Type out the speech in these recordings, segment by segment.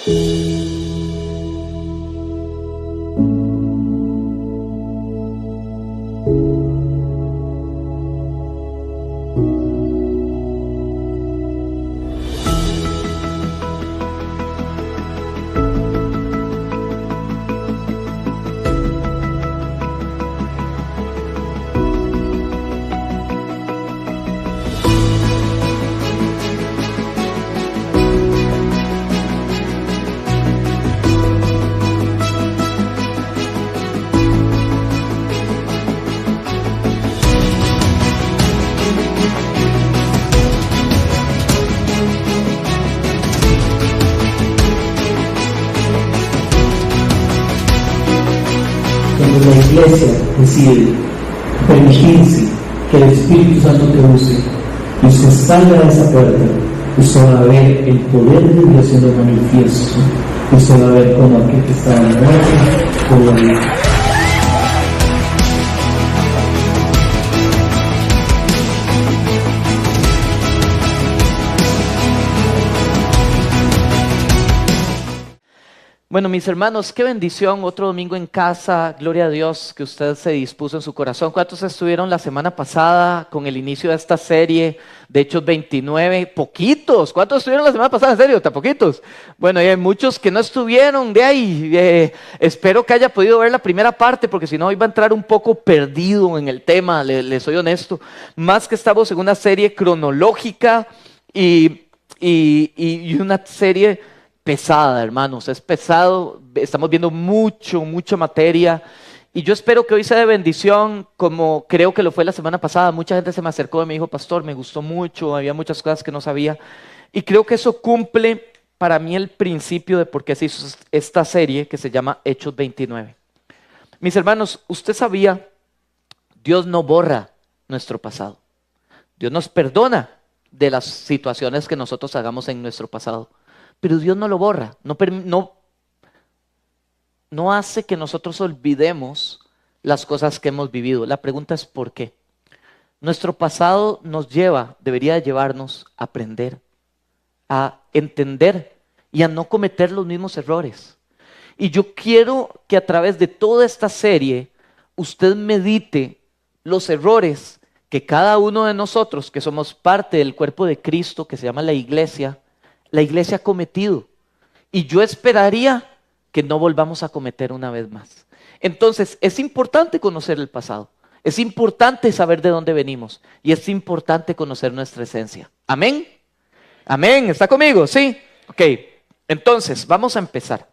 Cuando la iglesia decide permitirse que el Espíritu Santo te use y usted salga de esa puerta, usted va a ver el poder de Dios siendo manifiesto. Usted va a ver cómo aquel que estaba muerto pudo vivir. Bueno, mis hermanos, qué bendición, otro domingo en casa, gloria a Dios que usted se dispuso en su corazón. ¿Cuántos estuvieron la semana pasada con el inicio de esta serie de Hechos 29? Poquitos. ¿Cuántos estuvieron la semana pasada? ¿En serio? ¿Tan poquitos? Bueno, hay muchos que no estuvieron de ahí. Espero que haya podido ver la primera parte, porque si no iba a entrar un poco perdido en el tema, les soy honesto. Más que estamos en una serie cronológica y una serie pesada, hermanos, es pesado, estamos viendo mucha materia y yo espero que hoy sea de bendición como creo que lo fue la semana pasada. Mucha gente se me acercó y me dijo: pastor, me gustó mucho, había muchas cosas que no sabía y creo que eso cumple para mí el principio de por qué se hizo esta serie que se llama Hechos 29. Mis hermanos, usted sabía, Dios no borra nuestro pasado, Dios nos perdona de las situaciones que nosotros hagamos en nuestro pasado. Pero Dios no lo borra, no hace que nosotros olvidemos las cosas que hemos vivido. La pregunta es ¿por qué? Nuestro pasado debería llevarnos a aprender, a entender y a no cometer los mismos errores. Y yo quiero que a través de toda esta serie usted medite los errores que cada uno de nosotros, que somos parte del cuerpo de Cristo, que se llama la iglesia ha cometido, y yo esperaría que no volvamos a cometer una vez más. Entonces es importante conocer el pasado, es importante saber de dónde venimos y es importante conocer nuestra esencia. ¿Amén? ¿Amén? ¿Está conmigo? ¿Sí? Ok, entonces vamos a empezar.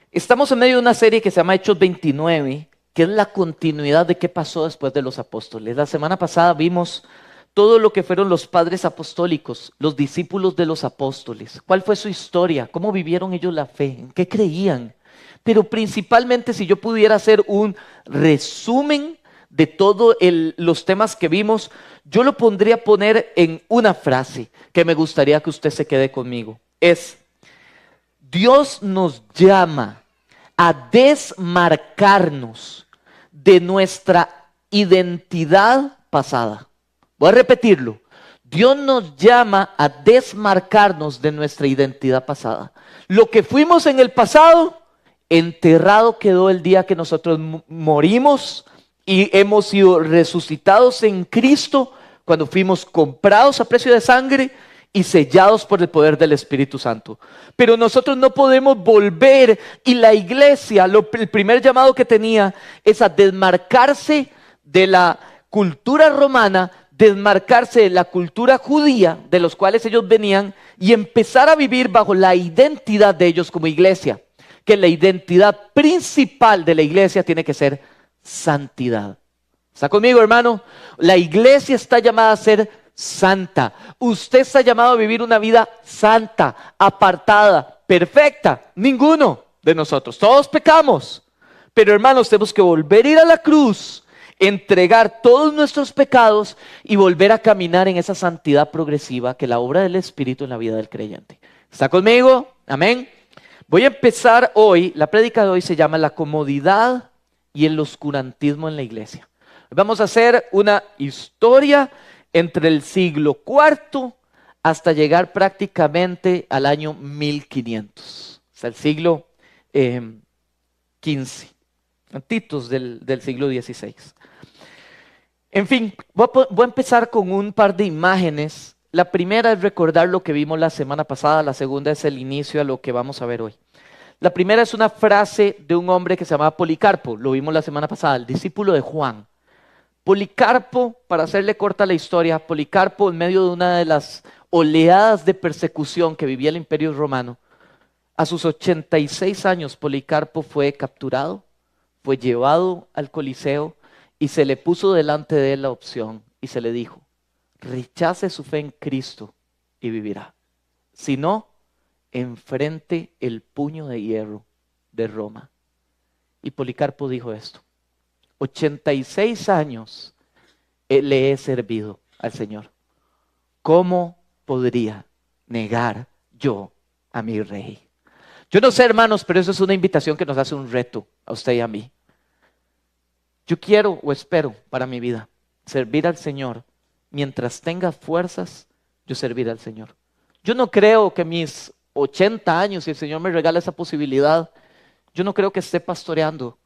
Estamos en medio de una serie que se llama Hechos 29, que es la continuidad de qué pasó después de los apóstoles. La semana pasada vimos todo lo que fueron los padres apostólicos, los discípulos de los apóstoles. ¿Cuál fue su historia? ¿Cómo vivieron ellos la fe? ¿En qué creían? Pero principalmente, si yo pudiera hacer un resumen de todos los temas que vimos, yo lo pondría a poner en una frase que me gustaría que usted se quede conmigo. Es: Dios nos llama a desmarcarnos de nuestra identidad pasada. Voy a repetirlo. Dios nos llama a desmarcarnos de nuestra identidad pasada. Lo que fuimos en el pasado, enterrado quedó el día que nosotros morimos y hemos sido resucitados en Cristo cuando fuimos comprados a precio de sangre y sellados por el poder del Espíritu Santo. Pero nosotros no podemos volver, y la iglesia, el primer llamado que tenía es a desmarcarse de la cultura romana, desmarcarse de la cultura judía de los cuales ellos venían y empezar a vivir bajo la identidad de ellos como iglesia, que la identidad principal de la iglesia tiene que ser santidad. ¿Está conmigo, hermano? La iglesia está llamada a ser santa. Usted está llamado a vivir una vida santa, apartada, perfecta. Ninguno de nosotros, todos pecamos, pero hermanos, tenemos que volver a ir a la cruz, entregar todos nuestros pecados y volver a caminar en esa santidad progresiva que es la obra del Espíritu en la vida del creyente. ¿Está conmigo? Amén. Voy a empezar hoy, la prédica de hoy se llama La comodidad y el oscurantismo en la iglesia. Vamos a hacer una historia entre el siglo IV hasta llegar prácticamente al año 1500, hasta el siglo XV, antitos del siglo XVI. En fin, voy a empezar con un par de imágenes. La primera es recordar lo que vimos la semana pasada, la segunda es el inicio a lo que vamos a ver hoy. La primera es una frase de un hombre que se llamaba Policarpo, lo vimos la semana pasada, el discípulo de Juan. Policarpo, para hacerle corta la historia, Policarpo en medio de una de las oleadas de persecución que vivía el Imperio Romano, a sus 86 años Policarpo fue capturado, fue llevado al Coliseo y se le puso delante de él la opción y se le dijo, rechace su fe en Cristo y vivirá. Si no, enfrente el puño de hierro de Roma. Y Policarpo dijo esto, 86 años le he servido al Señor. ¿Cómo podría negar yo a mi rey? Yo no sé, hermanos, pero eso es una invitación que nos hace un reto a usted y a mí. Yo quiero o espero para mi vida servir al Señor. Mientras tenga fuerzas, yo serviré al Señor. Yo no creo que mis 80 años, si el Señor me regala esa posibilidad, yo no creo que esté pastoreando,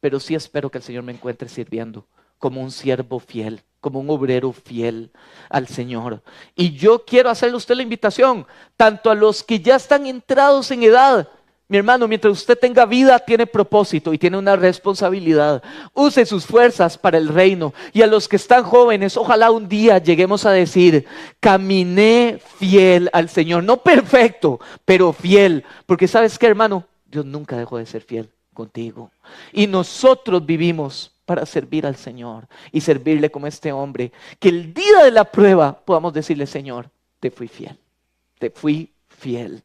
pero sí espero que el Señor me encuentre sirviendo como un siervo fiel, como un obrero fiel al Señor. Y yo quiero hacerle a usted la invitación, tanto a los que ya están entrados en edad. Mi hermano, mientras usted tenga vida, tiene propósito y tiene una responsabilidad. Use sus fuerzas para el reino. Y a los que están jóvenes, ojalá un día lleguemos a decir, caminé fiel al Señor. No perfecto, pero fiel. Porque ¿sabes qué, hermano? Dios nunca dejó de ser fiel contigo. Y nosotros vivimos para servir al Señor y servirle como este hombre. Que el día de la prueba podamos decirle, Señor, te fui fiel. Te fui fiel.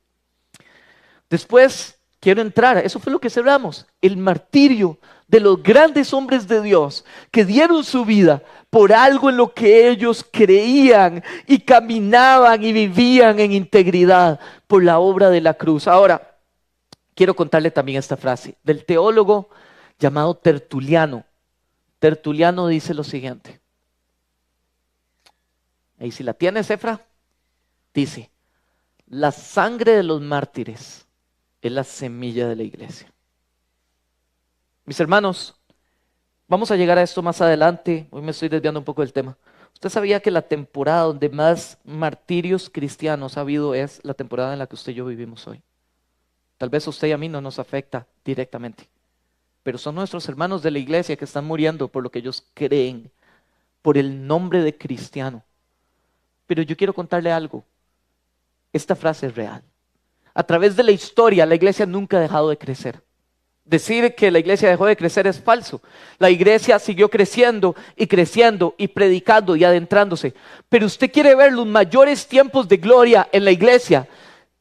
Después quiero entrar, eso fue lo que celebramos, el martirio de los grandes hombres de Dios que dieron su vida por algo en lo que ellos creían y caminaban y vivían en integridad por la obra de la cruz. Ahora, quiero contarle también esta frase del teólogo llamado Tertuliano. Tertuliano dice lo siguiente. Ahí si la tienes, Efra, dice, la sangre de los mártires es la semilla de la iglesia. Mis hermanos, vamos a llegar a esto más adelante. Hoy me estoy desviando un poco del tema. ¿Usted sabía que la temporada donde más martirios cristianos ha habido es la temporada en la que usted y yo vivimos hoy? Tal vez a usted y a mí no nos afecta directamente, pero son nuestros hermanos de la iglesia que están muriendo por lo que ellos creen, por el nombre de cristiano. Pero yo quiero contarle algo. Esta frase es real. A través de la historia, la iglesia nunca ha dejado de crecer. Decir que la iglesia dejó de crecer es falso. La iglesia siguió creciendo y predicando y adentrándose. Pero usted quiere ver los mayores tiempos de gloria en la iglesia,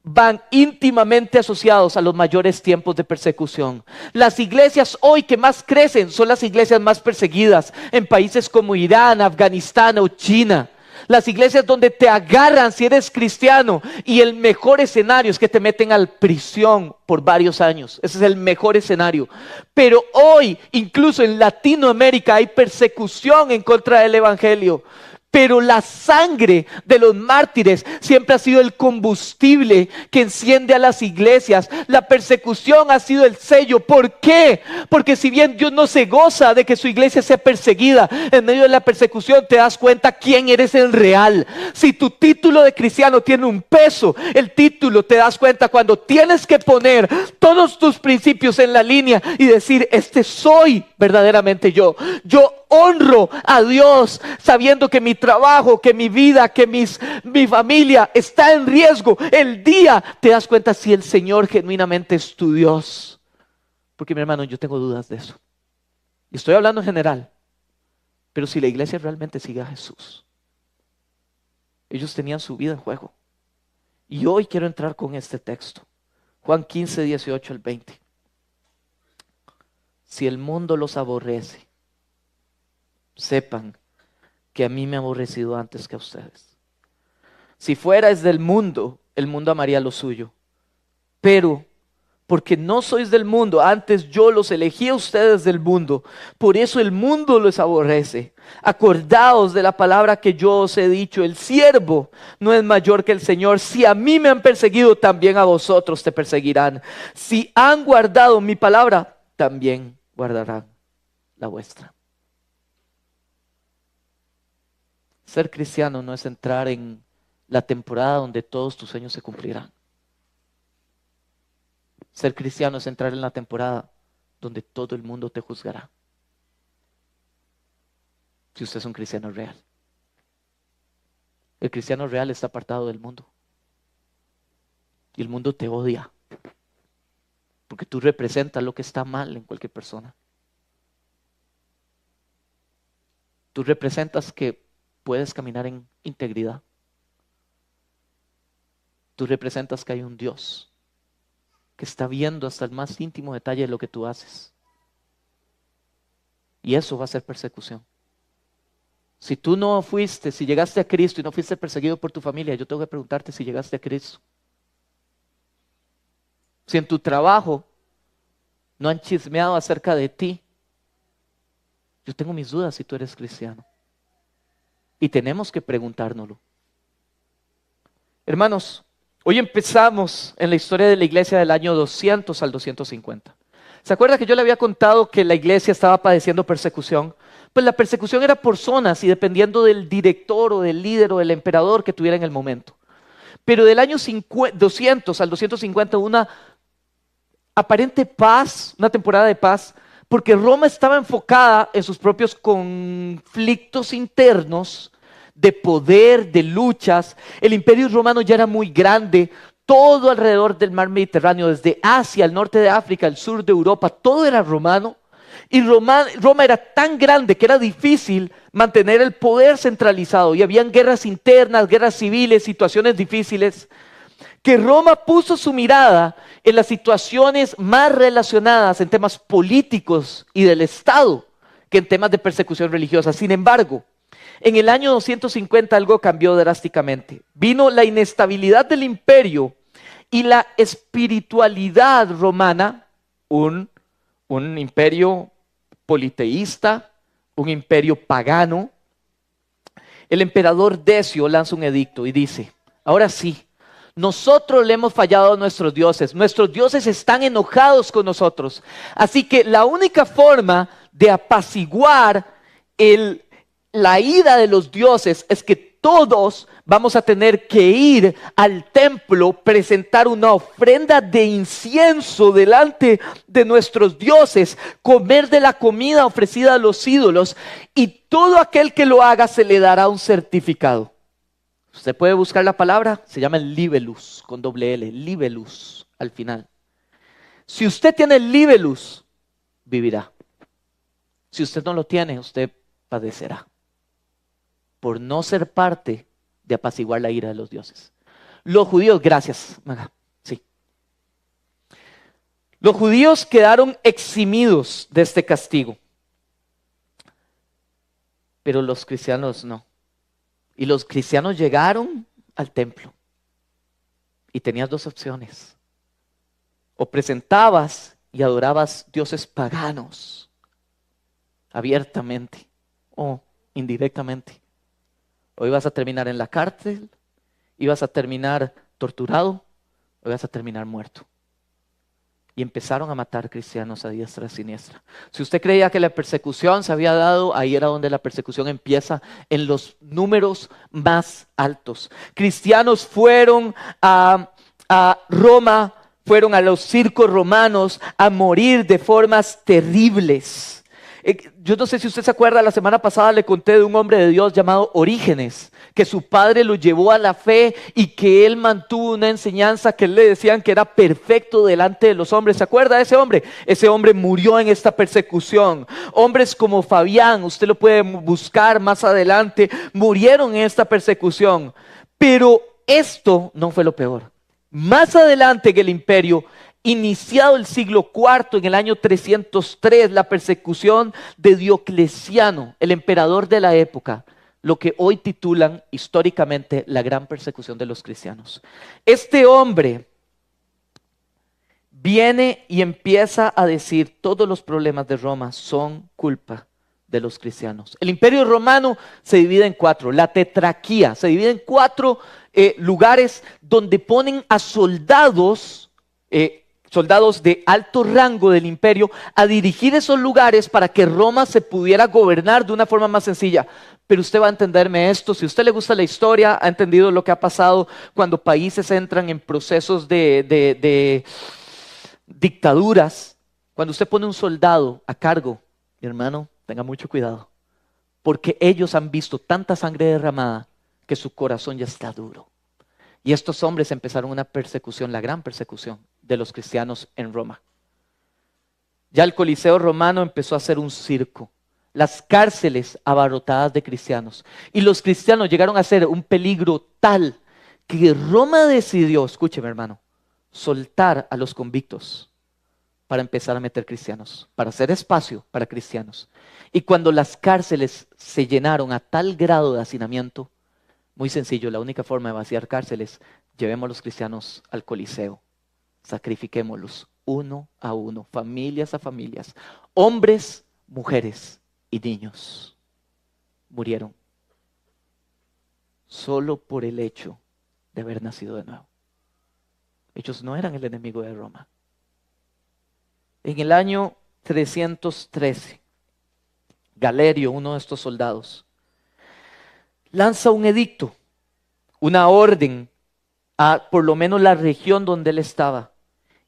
van íntimamente asociados a los mayores tiempos de persecución. Las iglesias hoy que más crecen son las iglesias más perseguidas en países como Irán, Afganistán o China. Las iglesias donde te agarran si eres cristiano y el mejor escenario es que te meten a la prisión por varios años. Ese es el mejor escenario. Pero hoy, incluso en Latinoamérica, hay persecución en contra del evangelio. Pero la sangre de los mártires siempre ha sido el combustible que enciende a las iglesias. La persecución ha sido el sello. ¿Por qué? Porque si bien Dios no se goza de que su iglesia sea perseguida, en medio de la persecución te das cuenta quién eres en real. Si tu título de cristiano tiene un peso, el título te das cuenta cuando tienes que poner todos tus principios en la línea y decir, este soy verdaderamente yo. Yo honro a Dios sabiendo que mi trabajo, que mi vida, que mi familia está en riesgo. El día te das cuenta si el Señor genuinamente es tu Dios. Porque mi hermano, yo tengo dudas de eso. Y estoy hablando en general. Pero si la iglesia realmente sigue a Jesús, ellos tenían su vida en juego. Y hoy quiero entrar con este texto. Juan 15, 18 al 20. Si el mundo los aborrece, sepan que a mí me ha aborrecido antes que a ustedes. Si fuerais del mundo, el mundo amaría lo suyo. Pero porque no sois del mundo, antes yo los elegí a ustedes del mundo, por eso el mundo los aborrece. Acordaos de la palabra que yo os he dicho, el siervo no es mayor que el Señor. Si a mí me han perseguido, también a vosotros te perseguirán. Si han guardado mi palabra, también guardarán la vuestra. Ser cristiano no es entrar en la temporada donde todos tus sueños se cumplirán. Ser cristiano es entrar en la temporada donde todo el mundo te juzgará. Si usted es un cristiano real. El cristiano real está apartado del mundo. Y el mundo te odia. Porque tú representas lo que está mal en cualquier persona. Tú representas que puedes caminar en integridad. Tú representas que hay un Dios que está viendo hasta el más íntimo detalle de lo que tú haces. Y eso va a ser persecución. Si tú no fuiste, si llegaste a Cristo y no fuiste perseguido por tu familia, yo tengo que preguntarte si llegaste a Cristo. Si en tu trabajo no han chismeado acerca de ti, yo tengo mis dudas si tú eres cristiano. Y tenemos que preguntárnoslo. Hermanos, hoy empezamos en la historia de la iglesia del año 200 al 250. ¿Se acuerda que yo le había contado que la iglesia estaba padeciendo persecución? Pues la persecución era por zonas y dependiendo del director o del líder o del emperador que tuviera en el momento. Pero del año 200 al 250 una aparente paz, una temporada de paz, porque Roma estaba enfocada en sus propios conflictos internos de poder, de luchas. El imperio romano ya era muy grande, todo alrededor del mar Mediterráneo, desde Asia, el norte de África, el sur de Europa, todo era romano. Y Roma era tan grande que era difícil mantener el poder centralizado y habían guerras internas, guerras civiles, situaciones difíciles, que Roma puso su mirada en las situaciones más relacionadas en temas políticos y del Estado que en temas de persecución religiosa. Sin embargo, en el año 250 algo cambió drásticamente. Vino la inestabilidad del imperio y la espiritualidad romana, un imperio politeísta, un imperio pagano. El emperador Decio lanza un edicto y dice: ahora sí, nosotros le hemos fallado a nuestros dioses están enojados con nosotros, así que la única forma de apaciguar la ira de los dioses es que todos vamos a tener que ir al templo, presentar una ofrenda de incienso delante de nuestros dioses, comer de la comida ofrecida a los ídolos, y todo aquel que lo haga se le dará un certificado. Usted puede buscar la palabra, se llama el libelus, con doble L, libelus al final. Si usted tiene el libelus, vivirá. Si usted no lo tiene, usted padecerá por no ser parte de apaciguar la ira de los dioses. Los judíos, gracias, Maga, sí. Los judíos quedaron eximidos de este castigo, pero los cristianos no. Y los cristianos llegaron al templo y tenías dos opciones: o presentabas y adorabas dioses paganos abiertamente o indirectamente. O ibas a terminar en la cárcel, ibas a terminar torturado, o ibas a terminar muerto. Y empezaron a matar cristianos a diestra y siniestra. Si usted creía que la persecución se había dado, ahí era donde la persecución empieza, en los números más altos. Cristianos fueron a Roma, fueron a los circos romanos a morir de formas terribles. Yo no sé si usted se acuerda, la semana pasada le conté de un hombre de Dios llamado Orígenes, que su padre lo llevó a la fe y que él mantuvo una enseñanza que le decían que era perfecto delante de los hombres. ¿Se acuerda de ese hombre? Ese hombre murió en esta persecución. Hombres como Fabián, usted lo puede buscar más adelante, murieron en esta persecución. Pero esto no fue lo peor. Más adelante en el imperio, iniciado el siglo IV, en el año 303, la persecución de Diocleciano, el emperador de la época, lo que hoy titulan históricamente la gran persecución de los cristianos. Este hombre viene y empieza a decir todos los problemas de Roma son culpa de los cristianos. El imperio romano se divide en 4, la tetrarquía, se divide en 4 lugares donde ponen a soldados de alto rango del imperio a dirigir esos lugares para que Roma se pudiera gobernar de una forma más sencilla. Pero usted va a entenderme esto, si a usted le gusta la historia, ha entendido lo que ha pasado cuando países entran en procesos de dictaduras. Cuando usted pone un soldado a cargo, mi hermano, tenga mucho cuidado, porque ellos han visto tanta sangre derramada que su corazón ya está duro. Y estos hombres empezaron una persecución, la gran persecución de los cristianos en Roma. Ya el Coliseo romano empezó a ser un circo, las cárceles abarrotadas de cristianos. Y los cristianos llegaron a ser un peligro tal que Roma decidió, escúcheme hermano, soltar a los convictos para empezar a meter cristianos, para hacer espacio para cristianos. Y cuando las cárceles se llenaron a tal grado de hacinamiento, muy sencillo, la única forma de vaciar cárceles, llevemos a los cristianos al Coliseo, sacrifiquémoslos uno a uno, familias a familias, hombres, mujeres y niños murieron solo por el hecho de haber nacido de nuevo. Ellos no eran el enemigo de Roma. En el año 313, Galerio, uno de estos soldados, lanza un edicto, una orden a por lo menos la región donde él estaba.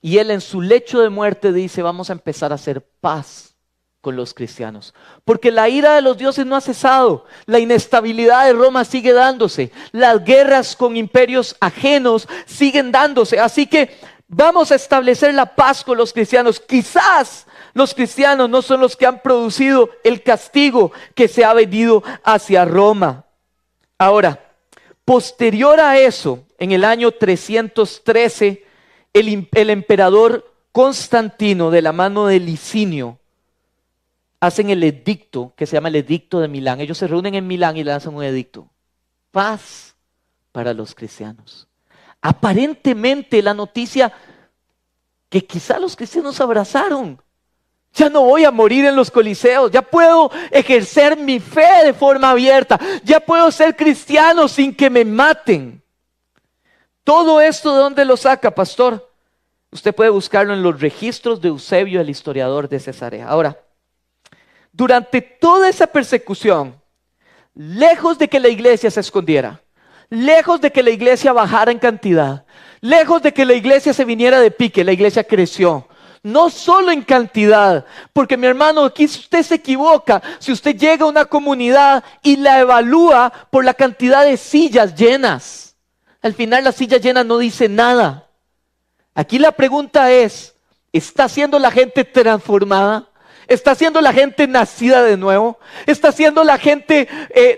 Y él en su lecho de muerte dice, vamos a empezar a hacer paz con los cristianos. Porque la ira de los dioses no ha cesado, la inestabilidad de Roma sigue dándose, las guerras con imperios ajenos siguen dándose. Así que vamos a establecer la paz con los cristianos. Quizás los cristianos no son los que han producido el castigo que se ha venido hacia Roma. Ahora, posterior a eso, en el año 313, el emperador Constantino, de la mano de Licinio, hacen el edicto que se llama el edicto de Milán. Ellos se reúnen en Milán y le hacen un edicto. Paz para los cristianos. Aparentemente la noticia que quizá los cristianos abrazaron. Ya no voy a morir en los coliseos, ya puedo ejercer mi fe de forma abierta, ya puedo ser cristiano sin que me maten. Todo esto, ¿de dónde lo saca, pastor? Usted puede buscarlo en los registros de Eusebio, el historiador de Cesarea. Ahora, durante toda esa persecución, lejos de que la iglesia se escondiera, lejos de que la iglesia bajara en cantidad, lejos de que la iglesia se viniera de pique, la iglesia creció. No solo en cantidad, porque mi hermano, aquí usted se equivoca si usted llega a una comunidad y la evalúa por la cantidad de sillas llenas. Al final la silla llena no dice nada. Aquí la pregunta es, ¿está siendo la gente transformada? ¿Está siendo la gente nacida de nuevo? ¿Está siendo la gente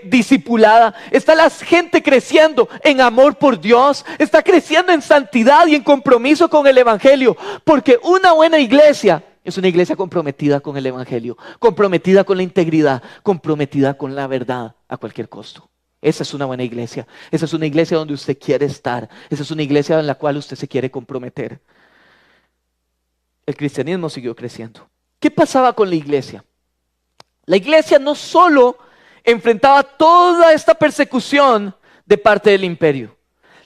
discipulada? ¿Está la gente creciendo en amor por Dios? ¿Está creciendo en santidad y en compromiso con el Evangelio? Porque una buena iglesia es una iglesia comprometida con el Evangelio, comprometida con la integridad, comprometida con la verdad a cualquier costo. Esa es una buena iglesia. Esa es una iglesia donde usted quiere estar. Esa es una iglesia en la cual usted se quiere comprometer. El cristianismo siguió creciendo. ¿Qué pasaba con la iglesia? La iglesia no solo enfrentaba toda esta persecución de parte del imperio.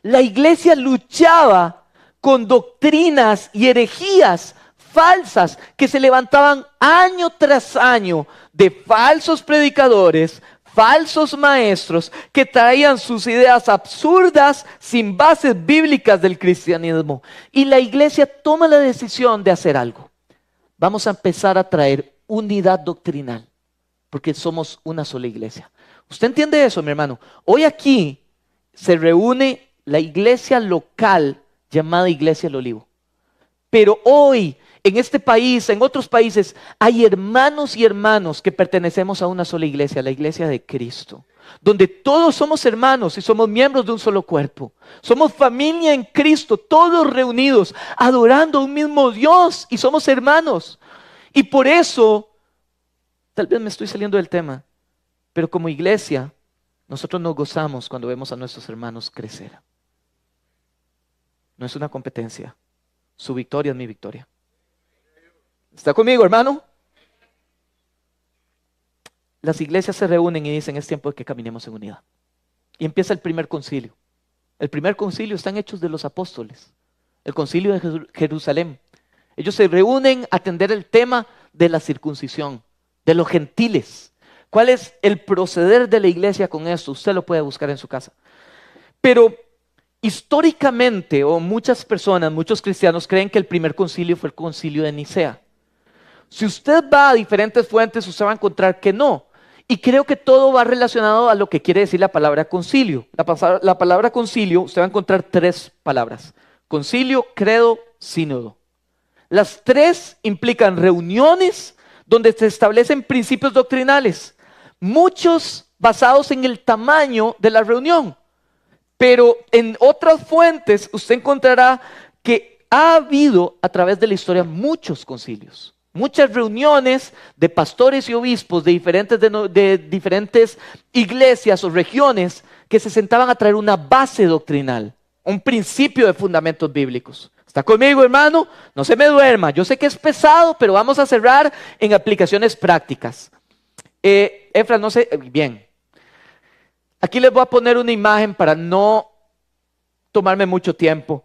La iglesia luchaba con doctrinas y herejías falsas que se levantaban año tras año de falsos predicadores, falsos maestros que traían sus ideas absurdas sin bases bíblicas del cristianismo. Y la iglesia toma la decisión de hacer algo. Vamos a empezar a traer unidad doctrinal, porque somos una sola iglesia. ¿Usted entiende eso, mi hermano? Hoy aquí se reúne la iglesia local llamada Iglesia del Olivo. Pero hoy, en este país, en otros países, hay hermanos y hermanas que pertenecemos a una sola iglesia, la iglesia de Cristo, donde todos somos hermanos y somos miembros de un solo cuerpo. Somos familia en Cristo, todos reunidos, adorando a un mismo Dios y somos hermanos. Y por eso, tal vez me estoy saliendo del tema, pero como iglesia, nosotros nos gozamos cuando vemos a nuestros hermanos crecer. No es una competencia, Su victoria es mi victoria. ¿Está conmigo, hermano? Las iglesias se reúnen y dicen, es tiempo de que caminemos en unidad. Y empieza el primer concilio. El primer concilio está en Hechos de los Apóstoles. El concilio de Jerusalén. Ellos se reúnen a atender el tema de la circuncisión, de los gentiles. ¿Cuál es el proceder de la iglesia con esto? Usted lo puede buscar en su casa. Pero históricamente, o muchas personas, muchos cristianos creen que el primer concilio fue el concilio de Nicea. Si usted va a diferentes fuentes, usted va a encontrar que no. Y creo que todo va relacionado a lo que quiere decir la palabra concilio. La palabra concilio, usted va a encontrar 3 palabras. Concilio, credo, sínodo. Las 3 implican reuniones donde se establecen principios doctrinales. Muchos basados en el tamaño de la reunión. Pero en otras fuentes usted encontrará que ha habido a través de la historia muchos concilios. Muchas reuniones de pastores y obispos de diferentes iglesias o regiones que se sentaban a traer una base doctrinal, un principio de fundamentos bíblicos. ¿Está conmigo, hermano? No se me duerma. Yo sé que es pesado, pero vamos a cerrar en aplicaciones prácticas. Efra, no sé, bien. Aquí les voy a poner una imagen para no tomarme mucho tiempo.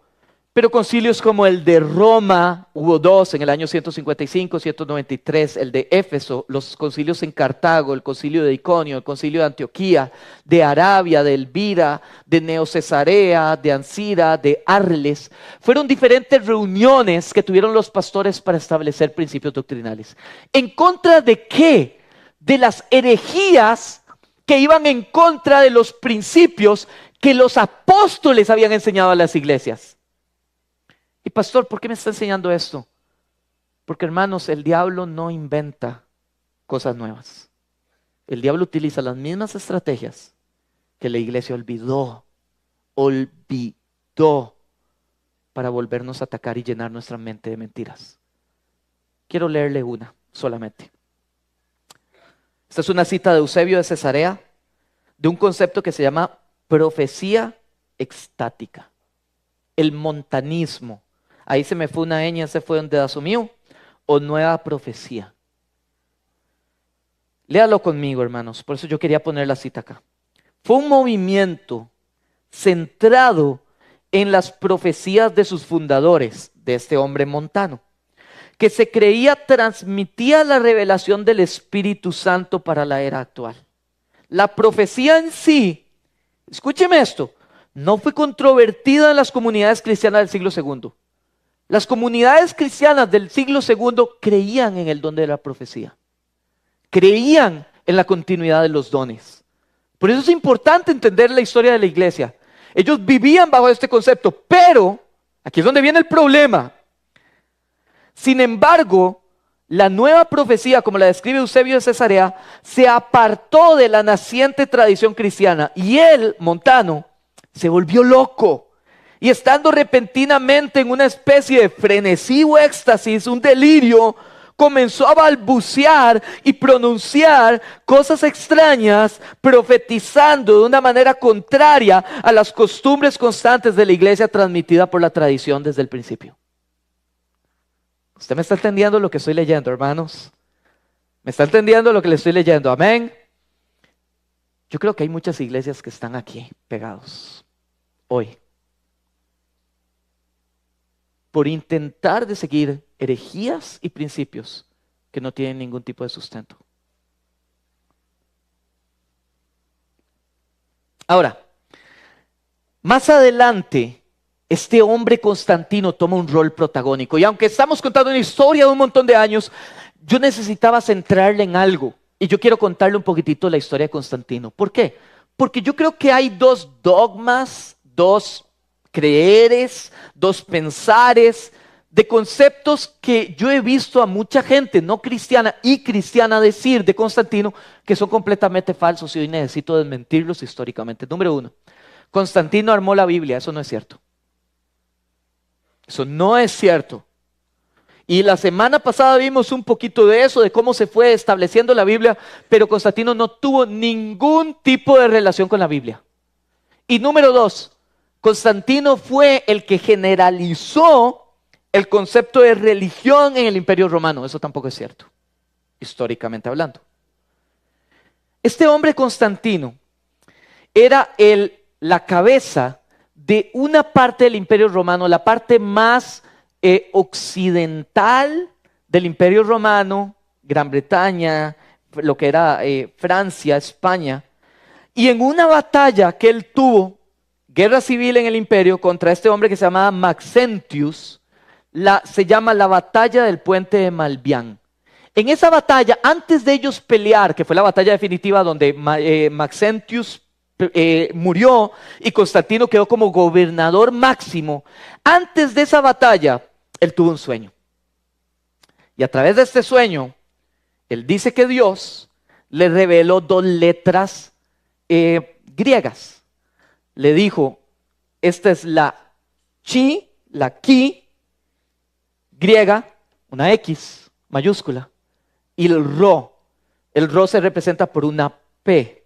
Pero concilios como el de Roma, hubo 2 en el año 155, 193, el de Éfeso, los concilios en Cartago, el concilio de Iconio, el concilio de Antioquía, de Arabia, de Elvira, de Neocesarea, de Ancira, de Arles. Fueron diferentes reuniones que tuvieron los pastores para establecer principios doctrinales. ¿En contra de qué? De las herejías que iban en contra de los principios que los apóstoles habían enseñado a las iglesias. Y pastor, ¿por qué me está enseñando esto? Porque hermanos, el diablo no inventa cosas nuevas. El diablo utiliza las mismas estrategias que la iglesia olvidó para volvernos a atacar y llenar nuestra mente de mentiras. Quiero leerle una solamente. Esta es una cita de Eusebio de Cesarea, de un concepto que se llama profecía extática, el montanismo. Ahí se me fue una ñ, ese fue donde asumió, o nueva profecía. Léalo conmigo, hermanos, por eso yo quería poner la cita acá. Fue un movimiento centrado en las profecías de sus fundadores, de este hombre montano, que se creía transmitía la revelación del Espíritu Santo para la era actual. La profecía en sí, escúcheme esto, no fue controvertida en las comunidades cristianas del siglo II. Las comunidades cristianas del siglo II creían en el don de la profecía. Creían en la continuidad de los dones. Por eso es importante entender la historia de la iglesia. Ellos vivían bajo este concepto, pero aquí es donde viene el problema. Sin embargo, la nueva profecía, como la describe Eusebio de Cesarea, se apartó de la naciente tradición cristiana y él, montano, se volvió loco. Y estando repentinamente en una especie de frenesí o éxtasis, un delirio, comenzó a balbucear y pronunciar cosas extrañas, profetizando de una manera contraria a las costumbres constantes de la iglesia transmitida por la tradición desde el principio. ¿Usted me está entendiendo lo que estoy leyendo, hermanos? ¿Me está entendiendo lo que le estoy leyendo? Amén. Yo creo que hay muchas iglesias que están aquí pegados hoy por intentar de seguir herejías y principios que no tienen ningún tipo de sustento. Ahora, más adelante, este hombre Constantino toma un rol protagónico. Y aunque estamos contando una historia de un montón de años, yo necesitaba centrarle en algo. Y yo quiero contarle un poquitito la historia de Constantino. ¿Por qué? Porque yo creo que hay 2 dogmas, 2 creeres, 2 pensares de conceptos que yo he visto a mucha gente no cristiana y cristiana decir de Constantino que son completamente falsos y hoy necesito desmentirlos históricamente. Número 1, Constantino armó la Biblia. Eso no es cierto. Eso no es cierto. Y la semana pasada vimos un poquito de eso, de cómo se fue estableciendo la Biblia, pero Constantino no tuvo ningún tipo de relación con la Biblia. Y número 2, Constantino fue el que generalizó el concepto de religión en el Imperio Romano. Eso tampoco es cierto, históricamente hablando. Este hombre Constantino era la cabeza de una parte del Imperio Romano, la parte más occidental del Imperio Romano, Gran Bretaña, lo que era Francia, España. Y en una batalla que él tuvo, guerra civil en el imperio, contra este hombre que se llamaba Maxentius, se llama la batalla del puente de Malbián. En esa batalla, antes de ellos pelear, que fue la batalla definitiva donde Maxentius murió y Constantino quedó como gobernador máximo, antes de esa batalla, él tuvo un sueño. Y a través de este sueño, él dice que Dios le reveló 2 letras griegas. Le dijo, esta es la chi, la ki griega, una X mayúscula, y el ro. El ro se representa por una P.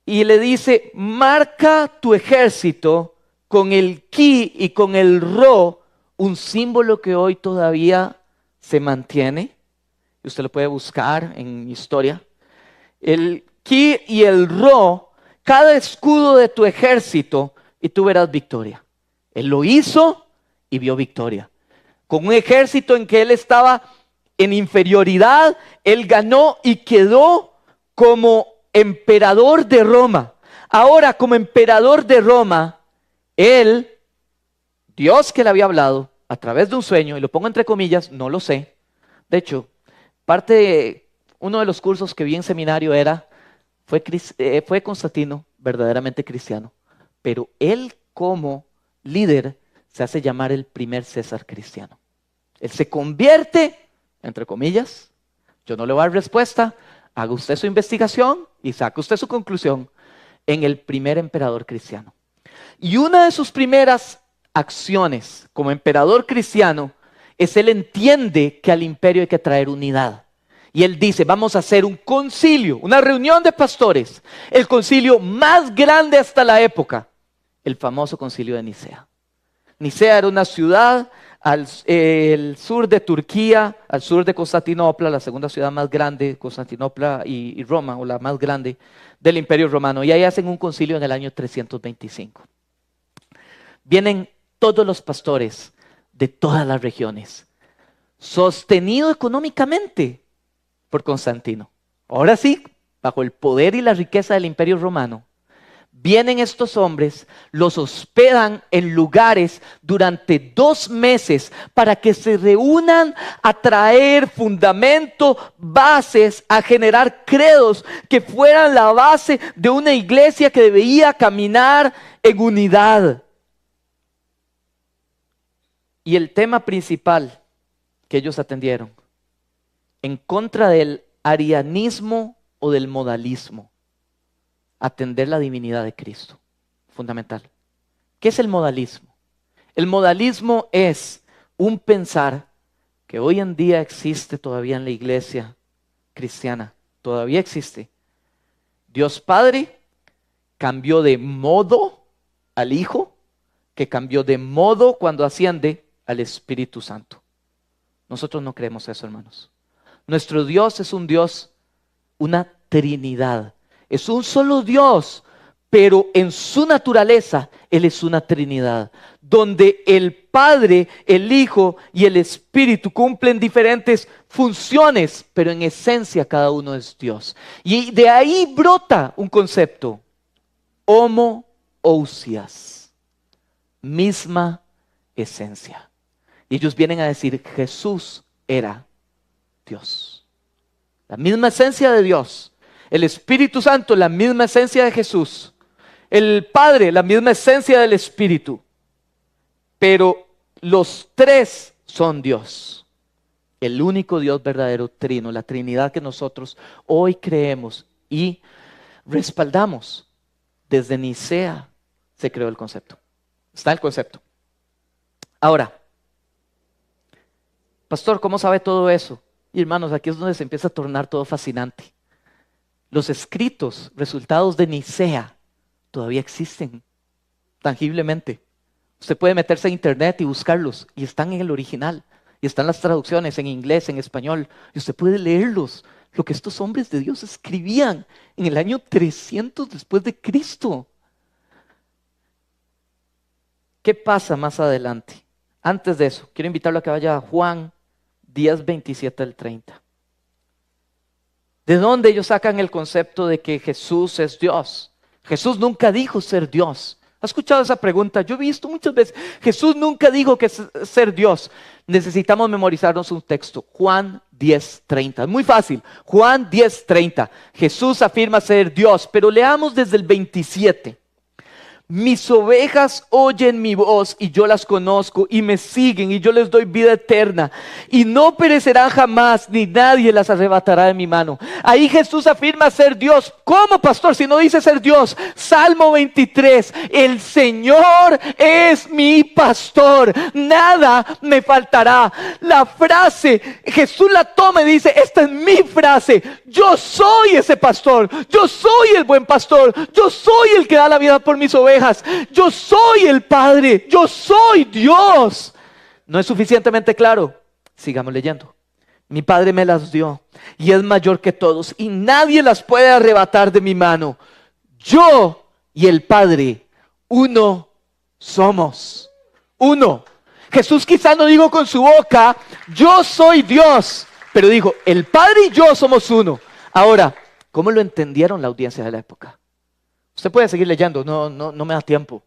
Y le dice, marca tu ejército con el ki y con el ro, un símbolo que hoy todavía se mantiene. Usted lo puede buscar en historia. El ki y el ro, cada escudo de tu ejército, y tú verás victoria. Él lo hizo y vio victoria. Con un ejército en que él estaba en inferioridad, él ganó y quedó como emperador de Roma. Ahora, como emperador de Roma, él, Dios que le había hablado a través de un sueño, y lo pongo entre comillas, no lo sé. De hecho, uno de los cursos que vi en seminario fue Constantino verdaderamente cristiano, pero él como líder se hace llamar el primer César cristiano. Él se convierte, entre comillas, yo no le voy a dar respuesta, haga usted su investigación y saque usted su conclusión, en el primer emperador cristiano. Y una de sus primeras acciones como emperador cristiano es él entiende que al imperio hay que traer unidad. Y él dice, vamos a hacer un concilio, una reunión de pastores, el concilio más grande hasta la época, el famoso concilio de Nicea. Nicea era una ciudad al sur de Turquía, al sur de Constantinopla, la segunda ciudad más grande, Constantinopla y Roma, o la más grande del Imperio Romano. Y ahí hacen un concilio en el año 325. Vienen todos los pastores de todas las regiones, sostenido económicamente por Constantino. Ahora sí, bajo el poder y la riqueza del Imperio Romano, vienen estos hombres, los hospedan en lugares durante 2 meses para que se reúnan a traer fundamento, bases, a generar credos que fueran la base de una iglesia que debía caminar en unidad. Y el tema principal que ellos atendieron, en contra del arianismo o del modalismo, atender la divinidad de Cristo, fundamental. ¿Qué es el modalismo? El modalismo es un pensar que hoy en día existe todavía en la iglesia cristiana, todavía existe. Dios Padre cambió de modo al Hijo, que cambió de modo cuando asciende al Espíritu Santo. Nosotros no creemos eso, hermanos. Nuestro Dios es un Dios, una Trinidad. Es un solo Dios, pero en su naturaleza Él es una Trinidad, donde el Padre, el Hijo y el Espíritu cumplen diferentes funciones, pero en esencia cada uno es Dios. Y de ahí brota un concepto, homoousias, misma esencia. Y ellos vienen a decir, Jesús era Dios. La misma esencia de Dios. El Espíritu Santo, la misma esencia de Jesús. El Padre, la misma esencia del Espíritu. Pero los 3 son Dios. El único Dios verdadero, trino, la Trinidad que nosotros hoy creemos y respaldamos. Desde Nicea se creó el concepto. Está el concepto. Ahora, pastor, ¿cómo sabe todo eso? Y hermanos, aquí es donde se empieza a tornar todo fascinante. Los escritos, resultados de Nicea, todavía existen tangiblemente. Usted puede meterse a internet y buscarlos y están en el original. Y están las traducciones en inglés, en español. Y usted puede leerlos. Lo que estos hombres de Dios escribían en el año 300 después de Cristo. ¿Qué pasa más adelante? Antes de eso, quiero invitarlo a que vaya a Juan 10, 27 al 30. ¿De dónde ellos sacan el concepto de que Jesús es Dios? Jesús nunca dijo ser Dios. ¿Has escuchado esa pregunta? Yo he visto muchas veces. Jesús nunca dijo que es ser Dios. Necesitamos memorizarnos un texto. Juan 10:30. Es muy fácil. Juan 10:30. Jesús afirma ser Dios, pero leamos desde el 27. Mis ovejas oyen mi voz y yo las conozco y me siguen y yo les doy vida eterna y no perecerán jamás ni nadie las arrebatará de mi mano. Ahí Jesús afirma ser Dios. ¿Cómo, pastor, si no dice ser Dios? Salmo 23, el Señor es mi pastor, nada me faltará. La frase, Jesús la toma y dice, esta es mi frase, yo soy ese pastor, yo soy el buen pastor, yo soy el que da la vida por mis ovejas. Yo soy el Padre, yo soy Dios. ¿No es suficientemente claro? Sigamos leyendo. Mi Padre me las dio y es mayor que todos y nadie las puede arrebatar de mi mano. Yo y el Padre, uno somos. Uno. Jesús quizá no dijo con su boca, yo soy Dios, pero dijo, el Padre y yo somos uno. Ahora, ¿cómo lo entendieron la audiencia de la época? Usted puede seguir leyendo, no me da tiempo.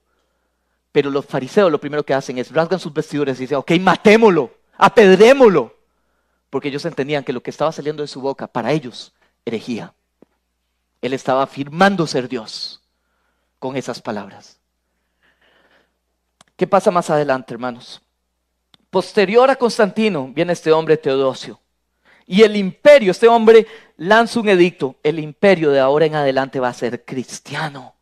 Pero los fariseos lo primero que hacen es rasgan sus vestiduras y dicen, ok, matémoslo, apedrémoslo. Porque ellos entendían que lo que estaba saliendo de su boca, para ellos, herejía. Él estaba afirmando ser Dios con esas palabras. ¿Qué pasa más adelante, hermanos? Posterior a Constantino viene este hombre Teodosio. Y el imperio, este hombre lanza un edicto, el imperio de ahora en adelante va a ser cristiano.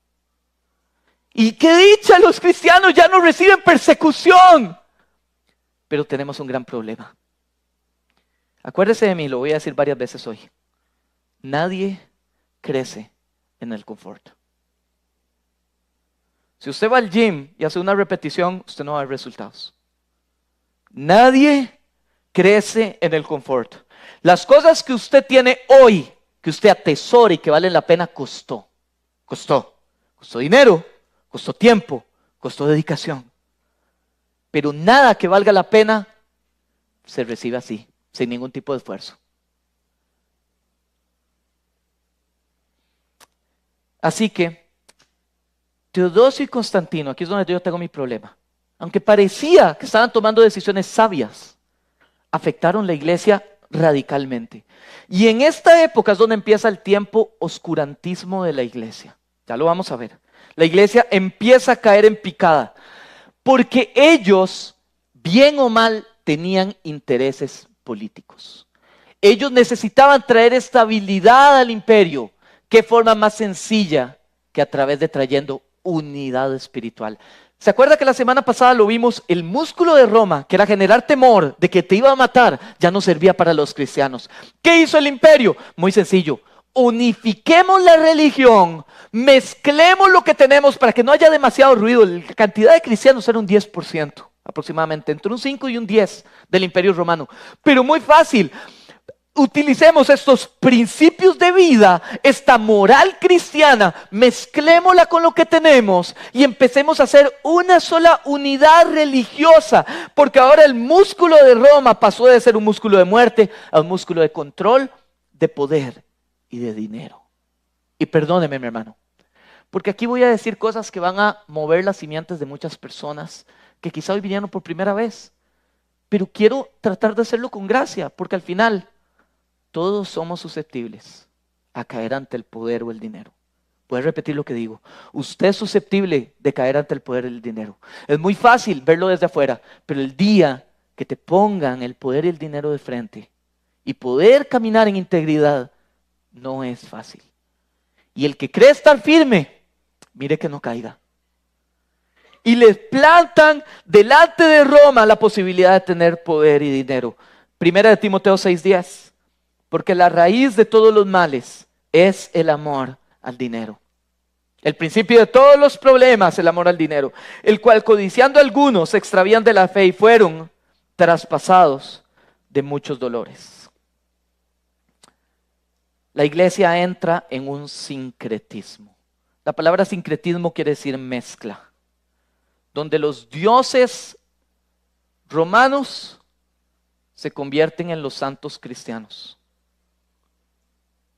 Y qué dicha, los cristianos ya no reciben persecución. Pero tenemos un gran problema. Acuérdese de mí, lo voy a decir varias veces hoy. Nadie crece en el confort. Si usted va al gym y hace una repetición, usted no va a ver resultados. Nadie crece en el confort. Las cosas que usted tiene hoy, que usted atesora y que valen la pena, costó dinero, costó tiempo, costó dedicación. Pero nada que valga la pena se recibe así, sin ningún tipo de esfuerzo. Así que, Teodosio y Constantino, aquí es donde yo tengo mi problema. Aunque parecía que estaban tomando decisiones sabias, afectaron la iglesia radicalmente. Y en esta época es donde empieza el tiempo oscurantismo de la iglesia. Ya lo vamos a ver. La iglesia empieza a caer en picada porque ellos, bien o mal, tenían intereses políticos. Ellos necesitaban traer estabilidad al imperio. ¿Qué forma más sencilla que a través de trayendo unidad espiritual? ¿Se acuerda que la semana pasada lo vimos? El músculo de Roma, que era generar temor de que te iba a matar, ya no servía para los cristianos. ¿Qué hizo el imperio? Muy sencillo. Unifiquemos la religión, mezclemos lo que tenemos para que no haya demasiado ruido. La cantidad de cristianos era un 10% aproximadamente, entre un 5 y un 10 del imperio romano. Pero muy fácil. Utilicemos estos principios de vida, esta moral cristiana, mezclémosla con lo que tenemos y empecemos a hacer una sola unidad religiosa, porque ahora el músculo de Roma pasó de ser un músculo de muerte a un músculo de control, de poder y de dinero. Y perdóneme, mi hermano, porque aquí voy a decir cosas que van a mover las simientes de muchas personas que quizá hoy vinieron por primera vez, pero quiero tratar de hacerlo con gracia, porque al final todos somos susceptibles a caer ante el poder o el dinero. Voy a repetir lo que digo. Usted es susceptible de caer ante el poder y el dinero. Es muy fácil verlo desde afuera, pero el día que te pongan el poder y el dinero de frente y poder caminar en integridad, no es fácil. Y el que cree estar firme, mire que no caiga. Y les plantan delante de Roma la posibilidad de tener poder y dinero. Primera de Timoteo 6:10. Porque la raíz de todos los males es el amor al dinero. El principio de todos los problemas, el amor al dinero, el cual codiciando algunos se extravían de la fe y fueron traspasados de muchos dolores. La iglesia entra en un sincretismo. La palabra sincretismo quiere decir mezcla, donde los dioses romanos se convierten en los santos cristianos.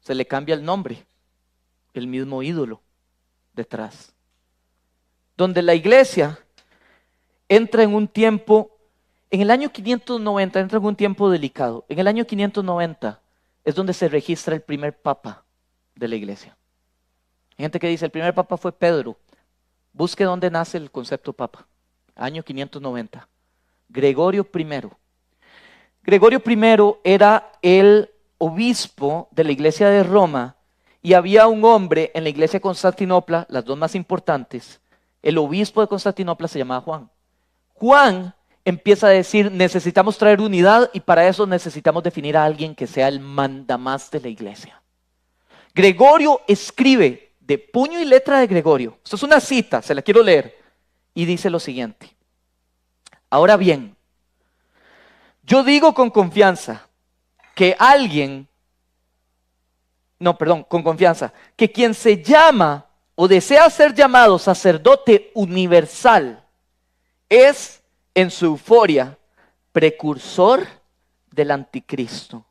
Se le cambia el nombre, el mismo ídolo detrás. Donde la iglesia entra en un tiempo, en el año 590 entra en un tiempo delicado. En el año 590 es donde se registra el primer papa de la iglesia. Hay gente que dice, el primer papa fue Pedro. Busque dónde nace el concepto papa. Año 590. Gregorio I. Gregorio I era el obispo de la iglesia de Roma y había un hombre en la iglesia de Constantinopla, las dos más importantes. El obispo de Constantinopla se llamaba Juan. Juan empieza a decir, necesitamos traer unidad y para eso necesitamos definir a alguien que sea el mandamás de la iglesia. Gregorio escribe de puño y letra de Gregorio. Esto es una cita, se la quiero leer. Y dice lo siguiente. Ahora bien, yo digo con confianza que que quien se llama o desea ser llamado sacerdote universal es en su euforia precursor del anticristo,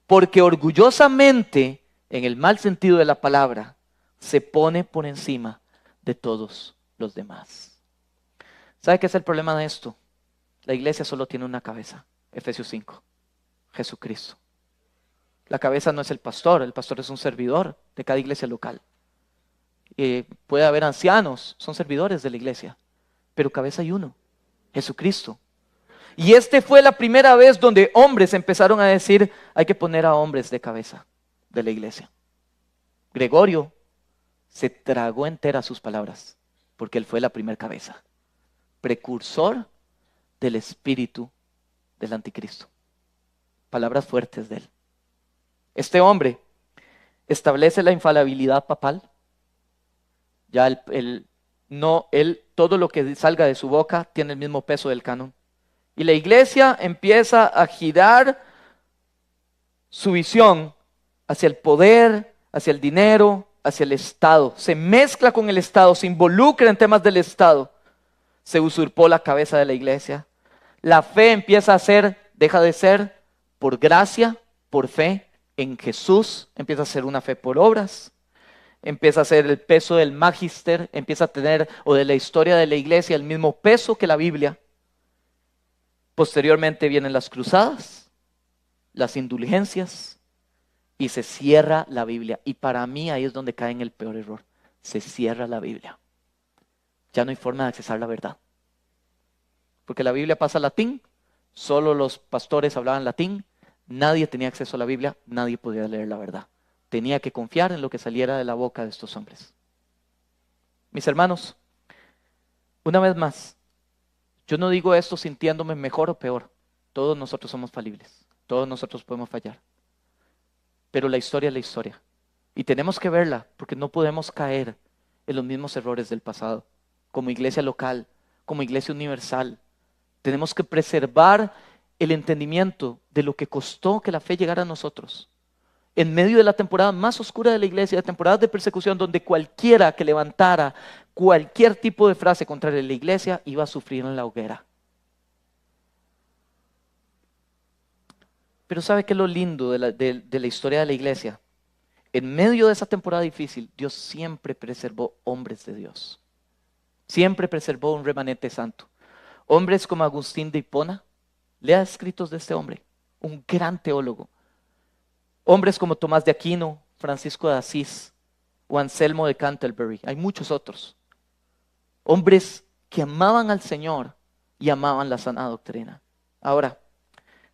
porque orgullosamente, en el mal sentido de la palabra, se pone por encima de todos los demás. ¿Sabe qué es el problema de esto? La iglesia solo tiene una cabeza, Efesios 5, Jesucristo. La cabeza no es el pastor es un servidor de cada iglesia local. Puede haber ancianos, son servidores de la iglesia, pero cabeza hay uno, Jesucristo. Y fue la primera vez donde hombres empezaron a decir, hay que poner a hombres de cabeza de la iglesia. Gregorio se tragó entera sus palabras, porque él fue la primera cabeza, precursor del espíritu del anticristo. Palabras fuertes de él. Este hombre establece la infalibilidad papal. Ya todo lo que salga de su boca tiene el mismo peso del canon. Y la iglesia empieza a girar su visión hacia el poder, hacia el dinero, hacia el Estado. Se mezcla con el Estado, se involucra en temas del Estado. Se usurpó la cabeza de la iglesia. La fe empieza deja de ser por gracia, por fe en Jesús, empieza a ser una fe por obras, empieza a ser el peso del magister, empieza a tener, o de la historia de la iglesia, el mismo peso que la Biblia. Posteriormente vienen las cruzadas, las indulgencias, y se cierra la Biblia. Y para mí ahí es donde cae en el peor error. Se cierra la Biblia. Ya no hay forma de accesar la verdad. Porque la Biblia pasa a latín, solo los pastores hablaban latín, nadie tenía acceso a la Biblia, nadie podía leer la verdad. Tenía que confiar en lo que saliera de la boca de estos hombres. Mis hermanos, una vez más, yo no digo esto sintiéndome mejor o peor. Todos nosotros somos falibles, todos nosotros podemos fallar. Pero la historia es la historia. Y tenemos que verla porque no podemos caer en los mismos errores del pasado. Como iglesia local, como iglesia universal, tenemos que preservar el entendimiento de lo que costó que la fe llegara a nosotros. En medio de la temporada más oscura de la iglesia, de temporadas de persecución, donde cualquiera que levantara cualquier tipo de frase contra la iglesia iba a sufrir en la hoguera. Pero ¿sabe qué es lo lindo de la historia de la iglesia? En medio de esa temporada difícil, Dios siempre preservó hombres de Dios. Siempre preservó un remanente santo. Hombres como Agustín de Hipona, lea escritos de este hombre, un gran teólogo. Hombres como Tomás de Aquino, Francisco de Asís o Anselmo de Canterbury. Hay muchos otros. Hombres que amaban al Señor y amaban la sana doctrina. Ahora,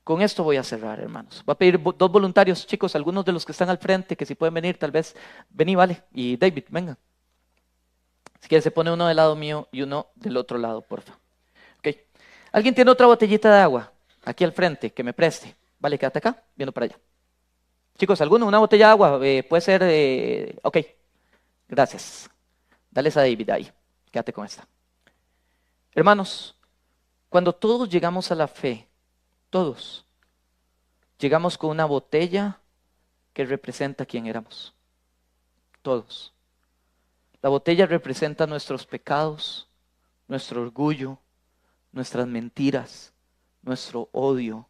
con esto voy a cerrar, hermanos. Voy a pedir 2 voluntarios, chicos, algunos de los que están al frente, que si pueden venir, tal vez. Vení, vale. Y David, venga. Si quieres, se pone uno del lado mío y uno del otro lado, porfa. Ok. ¿Alguien tiene otra botellita de agua? Aquí al frente, que me preste. Vale, quédate acá, viendo para allá. Chicos, ¿alguno? Una botella de agua, puede ser, ok, gracias. Dale esa a David ahí. Quédate con esta. Hermanos, cuando todos llegamos a la fe, todos, llegamos con una botella que representa quién éramos. Todos. La botella representa nuestros pecados, nuestro orgullo, nuestras mentiras, nuestro odio,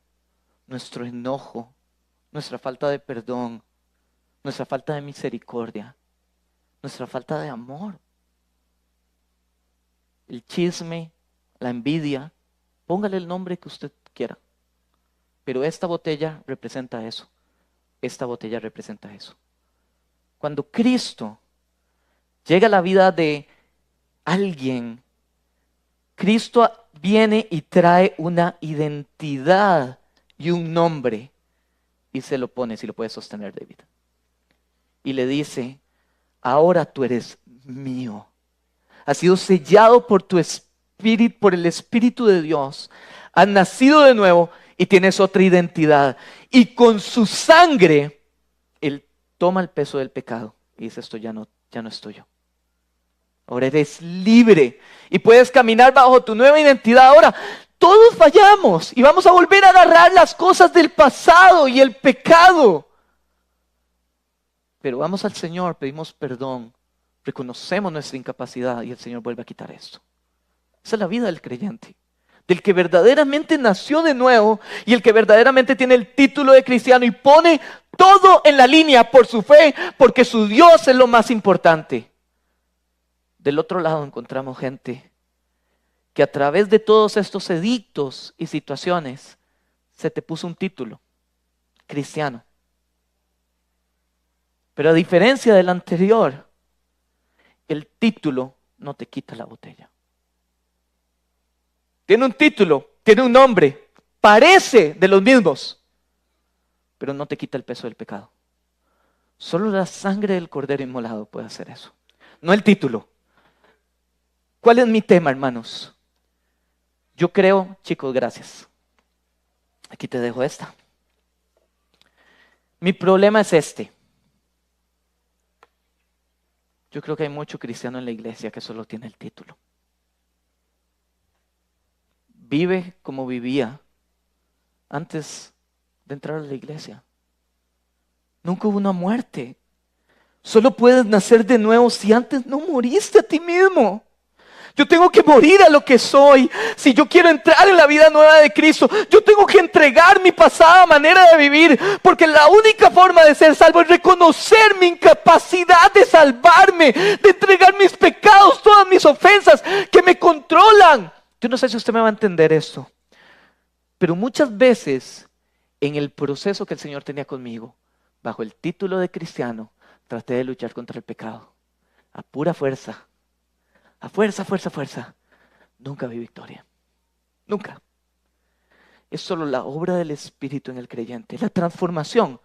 nuestro enojo, nuestra falta de perdón, nuestra falta de misericordia, nuestra falta de amor. El chisme, la envidia, póngale el nombre que usted quiera. Pero esta botella representa eso. Esta botella representa eso. Cuando Cristo llega a la vida de alguien, Cristo viene y trae una identidad y un nombre y se lo pone, si lo puede sostener, David. Y le dice, ahora tú eres mío. Has sido sellado por tu espíritu, por el Espíritu de Dios. Has nacido de nuevo y tienes otra identidad. Y con su sangre, Él toma el peso del pecado y dice, esto ya no es tuyo. Ahora eres libre y puedes caminar bajo tu nueva identidad. Ahora, todos fallamos y vamos a volver a agarrar las cosas del pasado y el pecado. Pero vamos al Señor, pedimos perdón, reconocemos nuestra incapacidad y el Señor vuelve a quitar esto. Esa es la vida del creyente, del que verdaderamente nació de nuevo y el que verdaderamente tiene el título de cristiano y pone todo en la línea por su fe, porque su Dios es lo más importante. Del otro lado encontramos gente que a través de todos estos edictos y situaciones se te puso un título, cristiano. Pero a diferencia del anterior, el título no te quita la botella. Tiene un título, tiene un nombre, parece de los mismos, pero no te quita el peso del pecado. Solo la sangre del Cordero inmolado puede hacer eso, no el título. ¿Cuál es mi tema, hermanos? Yo creo, chicos, gracias. Aquí te dejo esta. Mi problema es este. Yo creo que hay mucho cristiano en la iglesia que solo tiene el título. Vive como vivía antes de entrar a la iglesia. Nunca hubo una muerte. Solo puedes nacer de nuevo si antes no moriste a ti mismo. Yo tengo que morir a lo que soy. Si yo quiero entrar en la vida nueva de Cristo, yo tengo que entregar mi pasada manera de vivir, porque la única forma de ser salvo es reconocer mi incapacidad de salvarme, de entregar mis pecados, todas mis ofensas que me controlan. Yo no sé si usted me va a entender esto, pero muchas veces en el proceso que el Señor tenía conmigo, bajo el título de cristiano, traté de luchar contra el pecado a pura fuerza. A fuerza. Nunca vi victoria. Nunca. Es solo la obra del Espíritu en el creyente. La transformación.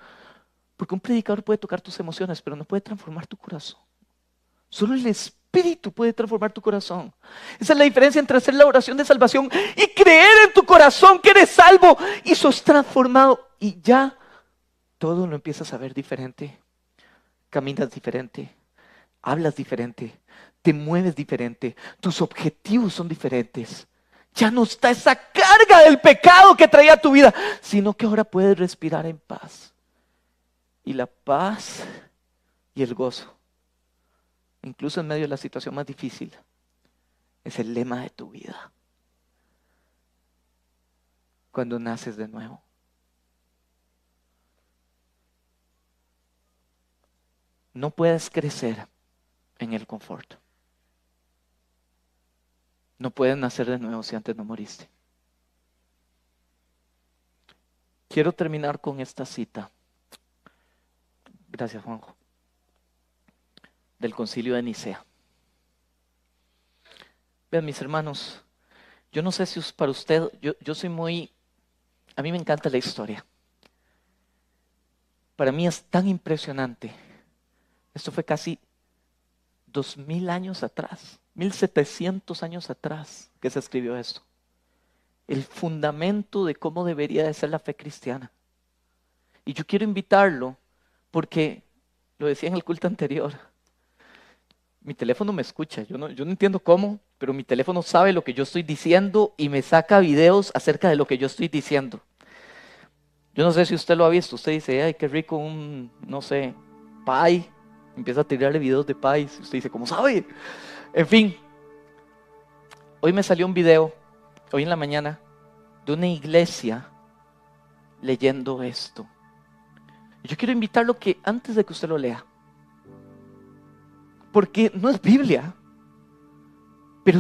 Porque un predicador puede tocar tus emociones, pero no puede transformar tu corazón. Solo el Espíritu puede transformar tu corazón. Esa es la diferencia entre hacer la oración de salvación y creer en tu corazón que eres salvo y sos transformado. Y ya todo lo empiezas a ver diferente. Caminas diferente. Hablas diferente. Te mueves diferente, tus objetivos son diferentes. Ya no está esa carga del pecado que traía tu vida, sino que ahora puedes respirar en paz. Y la paz y el gozo, incluso en medio de la situación más difícil, es el lema de tu vida. Cuando naces de nuevo. No puedes crecer en el confort. No puedes nacer de nuevo si antes no moriste. Quiero terminar con esta cita. Gracias, Juanjo. Del Concilio de Nicea. Vean, mis hermanos, yo no sé si para usted, yo soy muy, a mí me encanta la historia. Para mí es tan impresionante. Esto fue casi 2000 años atrás, 1700 años atrás que se escribió esto. El fundamento de cómo debería de ser la fe cristiana. Y yo quiero invitarlo porque, lo decía en el culto anterior, mi teléfono me escucha. Yo no entiendo cómo, pero mi teléfono sabe lo que yo estoy diciendo y me saca videos acerca de lo que yo estoy diciendo. Yo no sé si usted lo ha visto. Usted dice, ay, qué rico un, no sé, pie. Empieza a tirarle videos de pies. Usted dice, ¿cómo sabe? En fin, hoy me salió un video, hoy en la mañana, de una iglesia leyendo esto. Yo quiero invitarlo que antes de que usted lo lea, porque no es Biblia, pero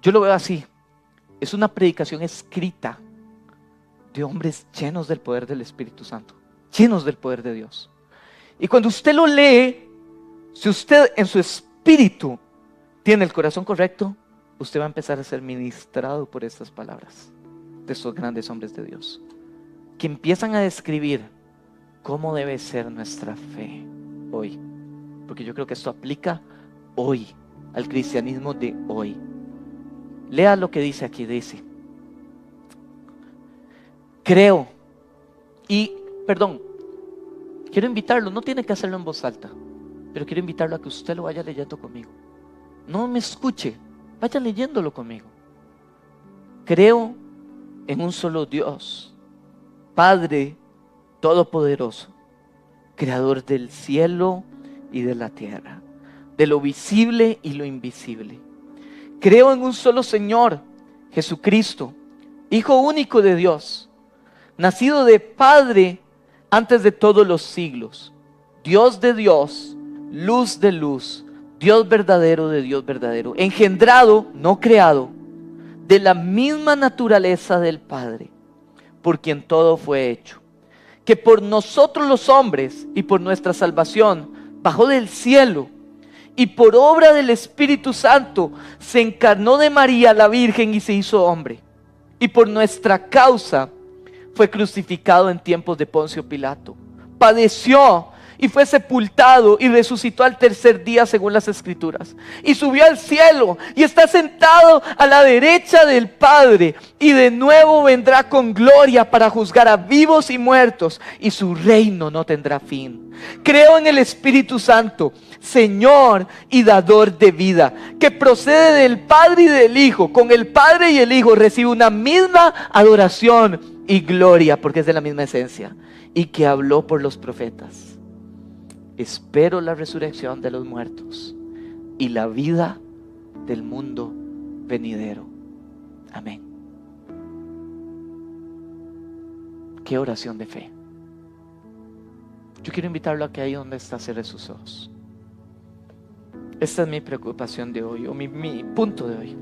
yo lo veo así, es una predicación escrita de hombres llenos del poder del Espíritu Santo, llenos del poder de Dios. Y cuando usted lo lee, si usted en su espíritu tiene el corazón correcto, usted va a empezar a ser ministrado por estas palabras de estos grandes hombres de Dios, que empiezan a describir cómo debe ser nuestra fe hoy. Porque yo creo que esto aplica hoy, al cristianismo de hoy. Lea lo que dice aquí, dice: quiero invitarlo, no tiene que hacerlo en voz alta, pero quiero invitarlo a que usted lo vaya leyendo conmigo. No me escuche, vaya leyéndolo conmigo. Creo en un solo Dios, Padre Todopoderoso, Creador del cielo y de la tierra, de lo visible y lo invisible. Creo en un solo Señor, Jesucristo, Hijo único de Dios, nacido de Padre antes de todos los siglos, Dios de Dios, luz de luz, Dios verdadero de Dios verdadero, engendrado, no creado, de la misma naturaleza del Padre, por quien todo fue hecho, que por nosotros los hombres y por nuestra salvación bajó del cielo y por obra del Espíritu Santo se encarnó de María la Virgen y se hizo hombre, y por nuestra causa fue crucificado en tiempos de Poncio Pilato, padeció y fue sepultado y resucitó al tercer día según las Escrituras, y subió al cielo y está sentado a la derecha del Padre, y de nuevo vendrá con gloria para juzgar a vivos y muertos, y su reino no tendrá fin. Creo en el Espíritu Santo, Señor y dador de vida, que procede del Padre y del Hijo. Con el Padre y el Hijo recibe una misma adoración y gloria, porque es de la misma esencia, y que habló por los profetas. Espero la resurrección de los muertos y la vida del mundo venidero. Amén. Qué oración de fe. Yo quiero invitarlo a que ahí donde está cierre sus ojos. Esta es mi preocupación de hoy, o mi punto de hoy.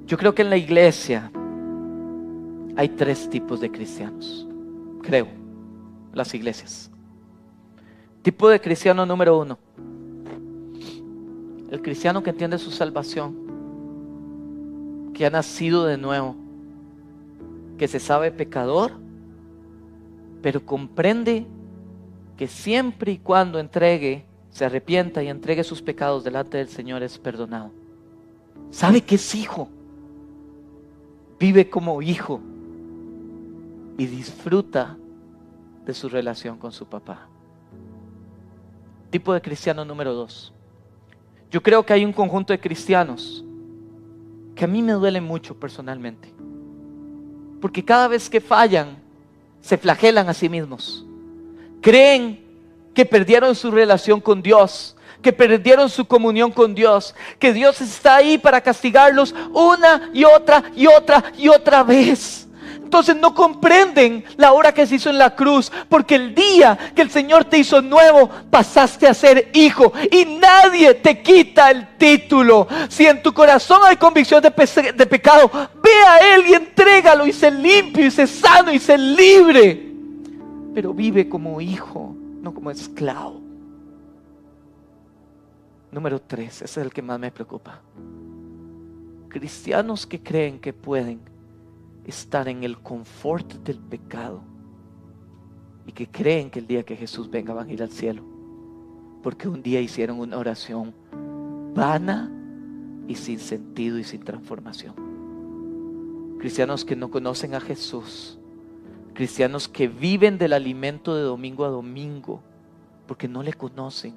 Yo creo que en la iglesia hay 3 tipos de cristianos. Creo, las iglesias. Tipo de cristiano número 1: el cristiano que entiende su salvación, que ha nacido de nuevo, que se sabe pecador, pero comprende que siempre y cuando se arrepienta y entregue sus pecados delante del Señor, es perdonado. Sabe que es hijo, vive como hijo y disfruta de su relación con su papá. Tipo de cristiano número 2: yo creo que hay un conjunto de cristianos que a mí me duele mucho personalmente, porque cada vez que fallan se flagelan a sí mismos. Creen que perdieron su relación con Dios, que perdieron su comunión con Dios, que Dios está ahí para castigarlos una y otra y otra y otra vez. Entonces no comprenden la obra que se hizo en la cruz, porque el día que el Señor te hizo nuevo, pasaste a ser hijo, y nadie te quita el título. Si en tu corazón hay convicción de pecado, ve a Él y entrégalo, y sé limpio, y sé sano, y sé libre. Pero vive como hijo, no como esclavo. Número 3, ese es el que más me preocupa. Cristianos que creen que pueden estar en el confort del pecado y que creen que el día que Jesús venga van a ir al cielo, porque un día hicieron una oración vana y sin sentido y sin transformación. Cristianos que no conocen a Jesús, cristianos que viven del alimento de domingo a domingo porque no le conocen,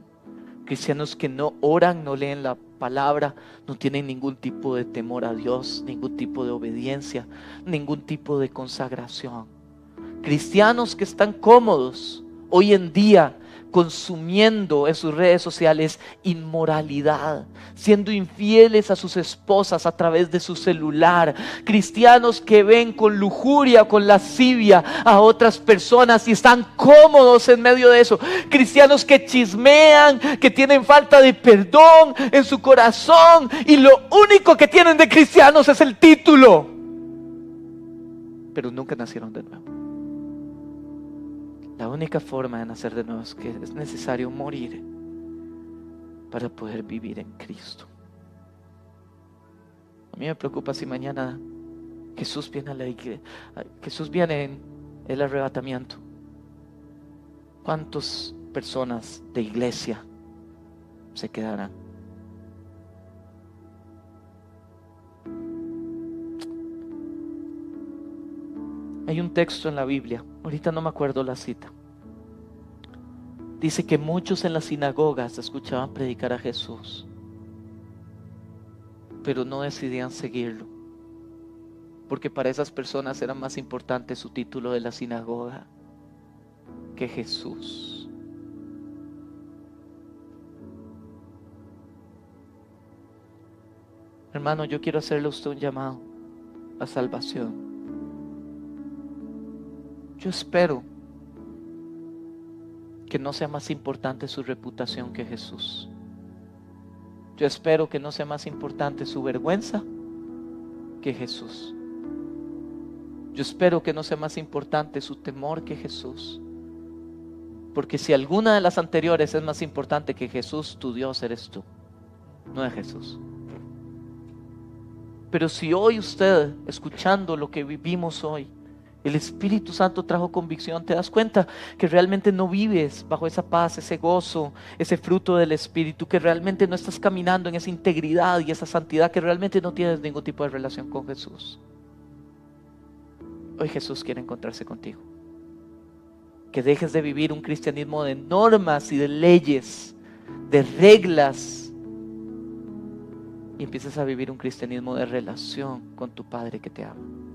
Cristianos que no oran, no leen la palabra, no tienen ningún tipo de temor a Dios, ningún tipo de obediencia, ningún tipo de consagración. Cristianos que están cómodos hoy en día consumiendo en sus redes sociales inmoralidad, siendo infieles a sus esposas a través de su celular. Cristianos que ven con lujuria, con lascivia a otras personas y están cómodos en medio de eso. Cristianos que chismean, que tienen falta de perdón en su corazón y lo único que tienen de cristianos es el título, pero nunca nacieron de nuevo. La única forma de nacer de nuevo es que es necesario morir para poder vivir en Cristo. A mí me preocupa si mañana Jesús viene a la iglesia, Jesús viene en el arrebatamiento. ¿Cuántas personas de iglesia se quedarán? Hay un texto en la Biblia, ahorita no me acuerdo la cita. Dice que muchos en las sinagogas escuchaban predicar a Jesús, pero no decidían seguirlo, porque para esas personas era más importante su título de la sinagoga que Jesús. Hermano, yo quiero hacerle a usted un llamado a salvación. Yo espero que no sea más importante su reputación que Jesús. Yo espero que no sea más importante su vergüenza que Jesús. Yo espero que no sea más importante su temor que Jesús. Porque si alguna de las anteriores es más importante que Jesús, tu Dios eres tú, no es Jesús. Pero si hoy usted, escuchando lo que vivimos hoy, el Espíritu Santo trajo convicción, te das cuenta que realmente no vives bajo esa paz, ese gozo, ese fruto del Espíritu, que realmente no estás caminando en esa integridad y esa santidad, que realmente no tienes ningún tipo de relación con Jesús. Hoy Jesús quiere encontrarse contigo. Que dejes de vivir un cristianismo de normas y de leyes, de reglas, y empieces a vivir un cristianismo de relación con tu Padre que te ama.